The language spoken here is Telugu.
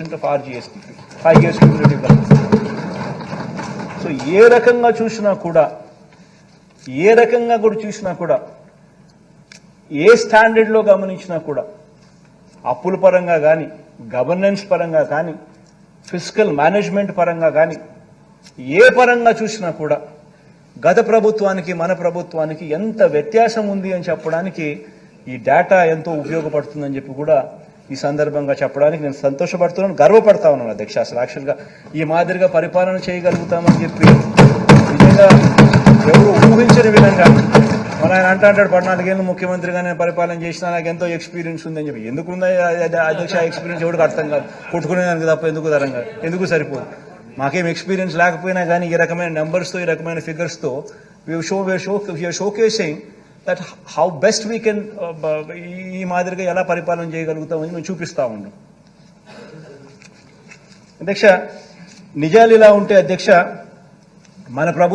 of our GST, 5 years cumulative balance. So, ఏ రకంగా చూసినా కూడా ఏ స్టాండర్డ్లో గమనించినా కూడా అప్పుల పరంగా కానీ గవర్నెన్స్ పరంగా కానీ ఫిస్కల్ మేనేజ్మెంట్ పరంగా కానీ ఏ పరంగా చూసినా కూడా గత ప్రభుత్వానికి మన ప్రభుత్వానికి ఎంత వ్యత్యాసం ఉంది అని చెప్పడానికి ఈ డేటా ఎంతో ఉపయోగపడుతుందని చెప్పి కూడా ఈ సందర్భంగా చెప్పడానికి నేను సంతోషపడుతున్నాను, గర్వపడతా ఉన్నాను అధ్యక్ష. అసలు యాక్చువల్గా ఈ మాదిరిగా పరిపాలన చేయగలుగుతామని చెప్పి నిజంగా ఎవరు ఊహించని విధంగా మన ఆయన అంటాడు 14 ఏళ్ళు ముఖ్యమంత్రిగా నేను పరిపాలన చేసినా నాకు ఎంతో ఎక్స్పీరియన్స్ ఉందని చెప్పి. ఎందుకు ఉందా అధ్యక్ష ఎక్స్పీరియన్స్? ఎవరికి అర్థం కాదు. కొట్టుకునేదానికి తప్ప ఎందుకు సరిపోదు. మాకేం ఎక్స్పీరియన్స్ లేకపోయినా కానీ ఈ రకమైన నెంబర్స్తో ఈ రకమైన ఫిగర్స్తో showcasing that how best we can ఈ మాదిరిగా ఎలా పరిపాలన చేయగలుగుతామని మేము చూపిస్తా ఉన్నాం. అధ్యక్ష, నిజాలు ఇలా ఉంటే అధ్యక్ష మన